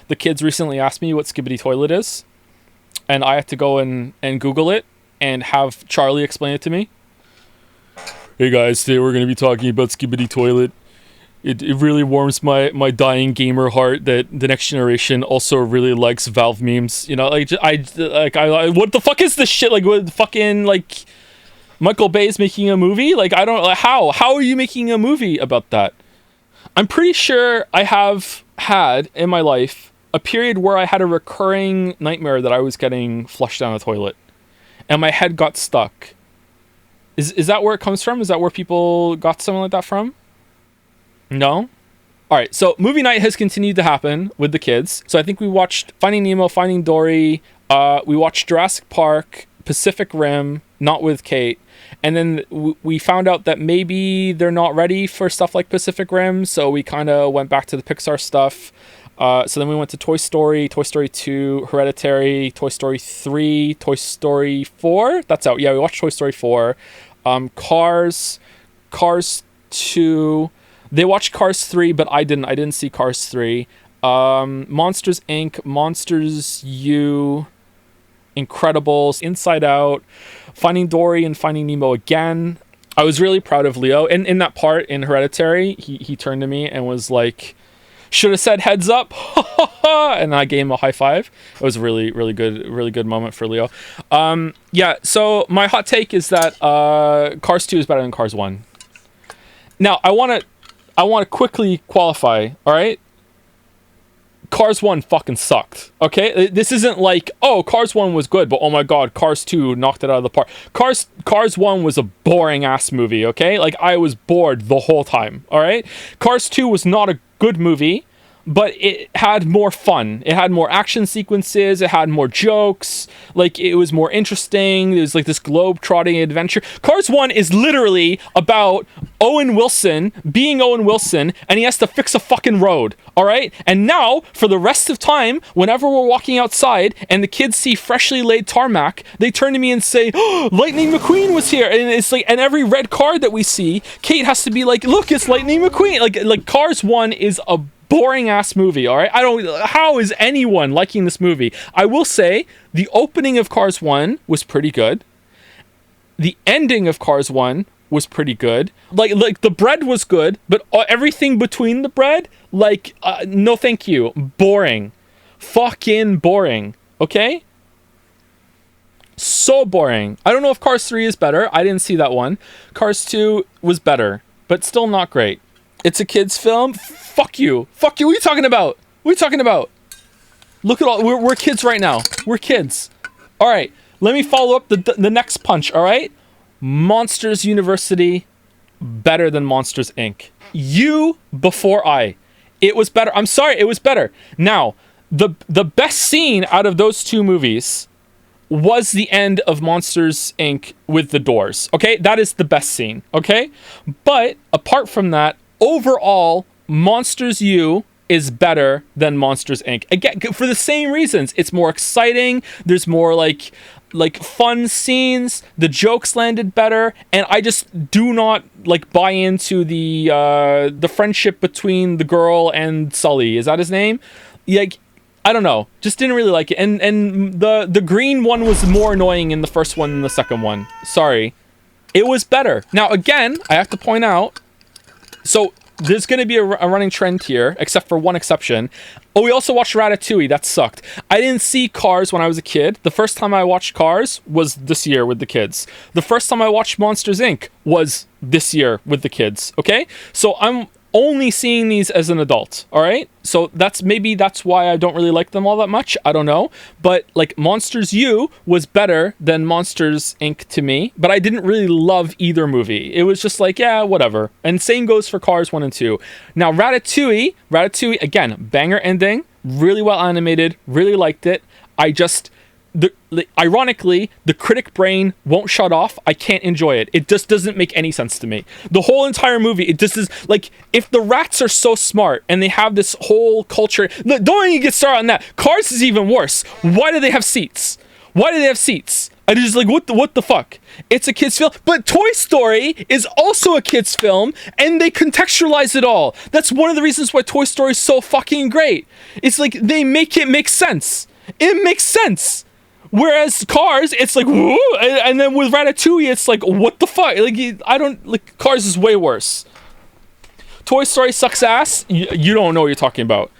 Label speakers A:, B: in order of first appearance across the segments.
A: the kids recently asked me what skibidi toilet is, and I had to go and Google it and have Charlie explain it to me. Hey guys, today we're going to be talking about skibidi toilet. It really warms my dying gamer heart that the next generation also really likes Valve memes. You know, like I what the fuck is this shit? Like, what fucking, like, Michael Bay's making a movie? Like, I don't, how are you making a movie about that? I'm pretty sure I have had in my life a period where I had a recurring nightmare that I was getting flushed down a toilet and my head got stuck. Is that where it comes from? Is that where people got something like that from? No? Alright, so movie night has continued to happen with the kids. So I think we watched Finding Nemo, Finding Dory, we watched Jurassic Park, Pacific Rim, not with Kate, and then we found out that maybe they're not ready for stuff like Pacific Rim, so we kind of went back to the Pixar stuff. So then we went to Toy Story, Toy Story 2, Hereditary, Toy Story 3, Toy Story 4. That's out. Yeah, we watched Toy Story 4. Cars 2. They watched Cars 3, but I didn't. I didn't see Cars 3. Monsters Inc., Monsters U, Incredibles, Inside Out, Finding Dory and Finding Nemo again. I was really proud of Leo. And in that part in Hereditary, he turned to me and was like, should have said heads up. And I gave him a high five. It was a really good moment for Leo. Yeah, so my hot take is that Cars 2 is better than Cars 1. Now, I want to quickly qualify, all right? Cars 1 fucking sucked, okay? This isn't like, oh, Cars 1 was good, but oh my god, Cars 2 knocked it out of the park. Cars 1 was a boring-ass movie, okay? Like, I was bored the whole time, all right? Cars 2 was not a good movie, but it had more fun. It had more action sequences. It had more jokes. Like, it was more interesting. It was like this globe-trotting adventure. Cars 1 is literally about Owen Wilson being Owen Wilson, and he has to fix a fucking road, all right? And now, for the rest of time, whenever we're walking outside and the kids see freshly laid tarmac, they turn to me and say, oh, Lightning McQueen was here. And it's like, and every red car that we see, Kate has to be like, look, it's Lightning McQueen. Like Cars 1 is a boring ass movie, all right? How is anyone liking this movie? I will say the opening of Cars 1 was pretty good. The ending of Cars 1 was pretty good. Like the bread was good, but everything between the bread, like, no thank you. Boring. Fucking boring. Okay? So boring. I don't know if Cars 3 is better. I didn't see that one. Cars 2 was better, but still not great. It's a kid's film. Fuck you. Fuck you. What are you talking about? What are you talking about? Look at all. We're kids right now. We're kids. All right. Let me follow up the next punch. All right. Monsters University, better than Monsters Inc. You before I. It was better. I'm sorry. It was better. Now, the best scene out of those two movies was the end of Monsters Inc. with the doors. Okay. That is the best scene. Okay. But apart from that, overall, Monsters U is better than Monsters Inc. Again, for the same reasons. It's more exciting. There's more like fun scenes. The jokes landed better, and I just do not like buy into the friendship between the girl and Sully. Is that his name? Like, I don't know. Just didn't really like it. And the green one was more annoying in the first one than the second one. Sorry. It was better. Now again, I have to point out, so there's going to be a running trend here, except for one exception. Oh, we also watched Ratatouille. That sucked. I didn't see Cars when I was a kid. The first time I watched Cars was this year with the kids. The first time I watched Monsters Inc. was this year with the kids. Okay? So I'm only seeing these as an adult, all right? So that's why I don't really like them all that much. I don't know. But like Monsters U was better than Monsters Inc. to me, but I didn't really love either movie. It was just like, yeah, whatever. And same goes for Cars 1 and 2. Now Ratatouille, again, banger ending, really well animated, really liked it. Ironically, the critic brain won't shut off. I can't enjoy it. It just doesn't make any sense to me. The whole entire movie, it just is like, if the rats are so smart and they have this whole culture, don't even get started on that. Cars is even worse. Why do they have seats? Why do they have seats? I just like, what the fuck? It's a kid's film, but Toy Story is also a kid's film, and they contextualize it all. That's one of the reasons why Toy Story is so fucking great. It's like, they make it make sense. It makes sense. Whereas Cars, it's like, whoa, and then with Ratatouille, it's like, what the fuck? Like, I don't, like, Cars is way worse. Toy Story sucks ass. You don't know what you're talking about.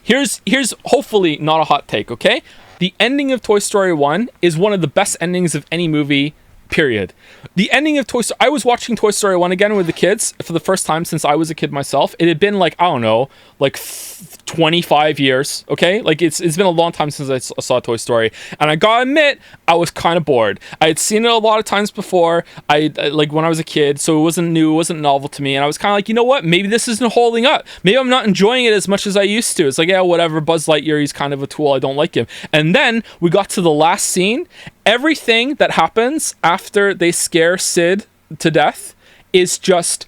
A: Here's hopefully not a hot take, okay? The ending of Toy Story 1 is one of the best endings of any movie, period. The ending of Toy Story... I was watching Toy Story 1 again with the kids for the first time since I was a kid myself. It had been like, I don't know, like 25 years, okay? Like, it's been a long time since I saw Toy Story. And I gotta admit, I was kind of bored. I had seen it a lot of times before, like when I was a kid, so it wasn't new, it wasn't novel to me. And I was kind of like, you know what? Maybe this isn't holding up. Maybe I'm not enjoying it as much as I used to. It's like, yeah, whatever, Buzz Lightyear, he's kind of a tool. I don't like him. And then we got to the last scene. Everything that happens after they scare Sid to death is just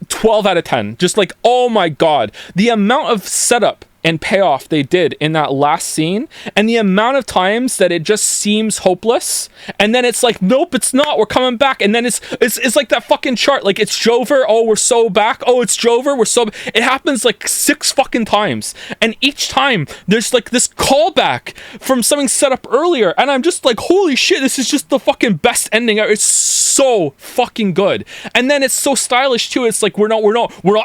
A: 12 out of 10. Just like, oh my god. The amount of setup and payoff they did in that last scene, and the amount of times that it just seems hopeless, and then it's like, nope, it's not, we're coming back, and then it's like that fucking chart, like, it's Jover, oh, we're so back, oh, it's Jover, we're so it happens like 6 fucking times, and each time there's like this callback from something set up earlier, and I'm just like, holy shit, this is just the fucking best ending ever. It's so fucking good. And then it's so stylish too. It's like, we're not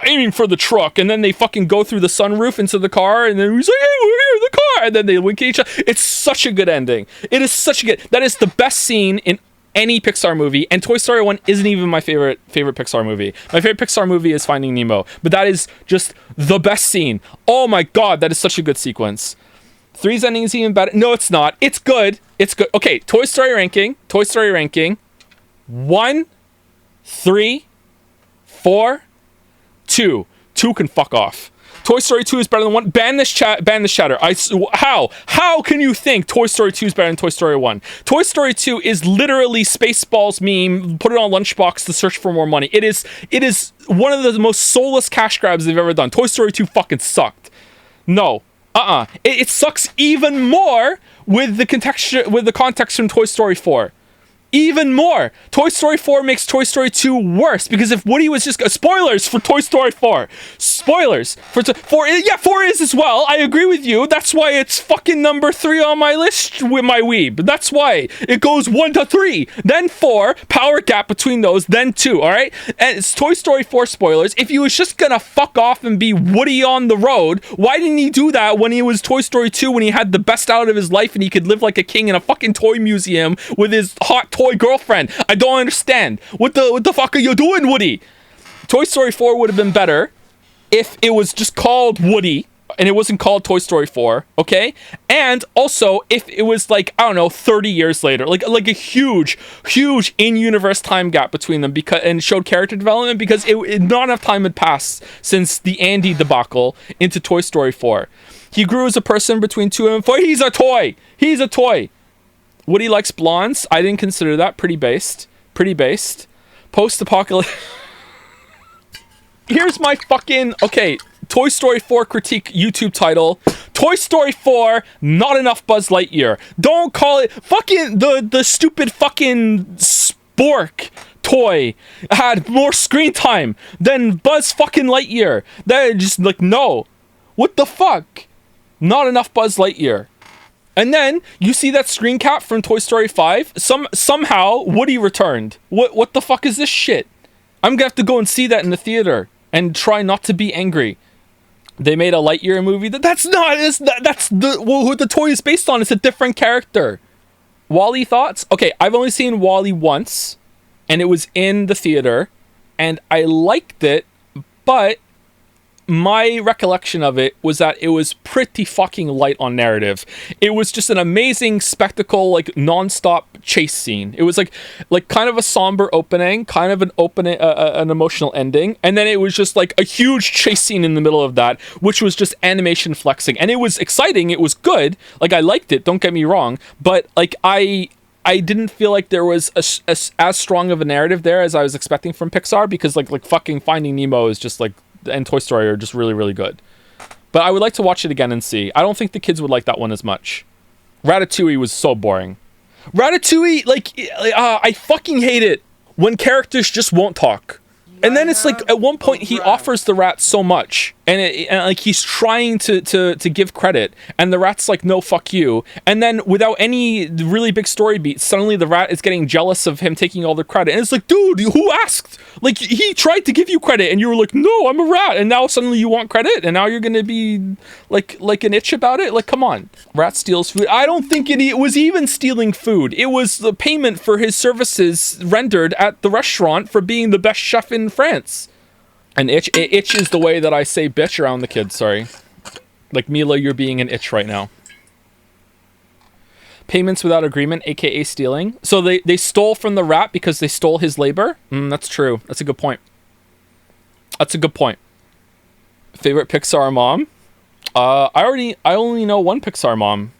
A: aiming for the truck, and then they fucking go through the sunroof into the car, and then he's like, hey, we're here in the car, and then they wink at each other. It's such a good ending. It is such a good, that is the best scene in any Pixar movie, and Toy Story 1 isn't even my favorite Pixar movie. My favorite Pixar movie is Finding Nemo, but that is just the best scene. Oh my god, that is such a good sequence. 3's ending is even better. No, it's not. It's good. It's good. Okay, Toy Story ranking. 1, 3, 4, 2. 2 can fuck off. Toy Story 2 is better than 1. Ban this chatter. How can you think Toy Story 2 is better than Toy Story 1? Toy Story 2 is literally Spaceballs meme, put it on Lunchbox to search for more money. It is one of the most soulless cash grabs they've ever done. Toy Story 2 fucking sucked. No. It sucks even more with the context from Toy Story 4. Even more. Toy Story 4 makes Toy Story 2 worse, because if Woody was just... spoilers for Toy Story 4. Spoilers for 4. Yeah, 4 is as well. I agree with you. That's why it's fucking number 3 on my list with my weeb. That's why. It goes 1 to 3. Then 4. Power gap between those. Then 2. Alright? And it's Toy Story 4 spoilers. If he was just gonna fuck off and be Woody on the road, why didn't he do that when he was Toy Story 2, when he had the best out of his life and he could live like a king in a fucking toy museum with his hot toy girlfriend? I don't understand. What the fuck are you doing, Woody? Toy Story 4 would have been better if it was just called Woody and it wasn't called Toy Story 4, okay? And also if it was like, I don't know, 30 years later, like a huge in-universe time gap between them, because and showed character development, because not enough time had passed since the Andy debacle into Toy Story 4. He grew as a person between 2 and 4. He's a toy. Woody likes blondes. I didn't consider that. Pretty based. Post-apocalypse. Here's my fucking... Okay, Toy Story 4 critique YouTube title. Toy Story 4, not enough Buzz Lightyear. Don't call it... Fucking... The stupid fucking Spork toy had more screen time than Buzz fucking Lightyear. That just, like, no. What the fuck? Not enough Buzz Lightyear. And then you see that screen cap from Toy Story 5. Somehow Woody returned. What the fuck is this shit? I'm gonna have to go and see that in the theater and try not to be angry. They made a Lightyear movie. That's who the toy is based on. It's a different character. WALL-E thoughts? Okay, I've only seen WALL-E once, and it was in the theater, and I liked it, but my recollection of it was that it was pretty fucking light on narrative. It was just an amazing spectacle, like non-stop chase scene. It was like kind of a somber opening, kind of an emotional ending, and then it was just like a huge chase scene in the middle of that, which was just animation flexing, and it was exciting. It was good. Like, I liked it. Don't get me wrong, but like I didn't feel like there was as strong of a narrative there as I was expecting from Pixar, because like fucking Finding Nemo is just like, and Toy Story are just really, really good. But I would like to watch it again and see. I don't think the kids would like that one as much. Ratatouille was so boring. Ratatouille, like, I fucking hate it when characters just won't talk. And then it's like at one point he offers the rat so much, and like he's trying to give credit, and the rat's like, no, fuck you. And then without any really big story beats, suddenly the rat is getting jealous of him taking all the credit, and it's like, dude, who asked? Like, he tried to give you credit, and you were like, no, I'm a rat, and now suddenly you want credit, and now you're gonna be like an itch about it. Like, come on, rat steals food. I don't think it was even stealing food. It was the payment for his services rendered at the restaurant for being the best chef in France. An itch. Itch is the way that I say bitch around the kids. Sorry. Like, Mila, you're being an itch right now. Payments without agreement, aka stealing. So they stole from the rat because they stole his labor? That's true. That's a good point. That's a good point. Favorite Pixar mom? I only know one Pixar mom.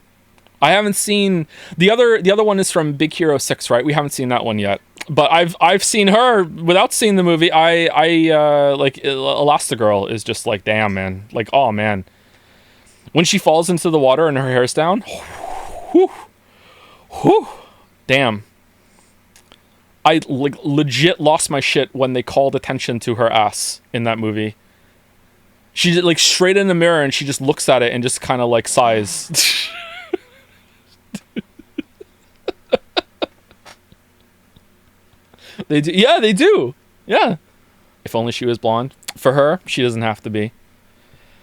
A: I haven't seen the other one is from Big Hero 6, right? We haven't seen that one yet. But I've seen her without seeing the movie. I like Elastigirl is just like, damn, man. Like, oh man. When she falls into the water and her hair's down, whew, whew, damn. I like legit lost my shit when they called attention to her ass in that movie. She's like straight in the mirror and she just looks at it and just kind of like sighs. They do. Yeah, they do. Yeah. If only she was blonde. For her, she doesn't have to be.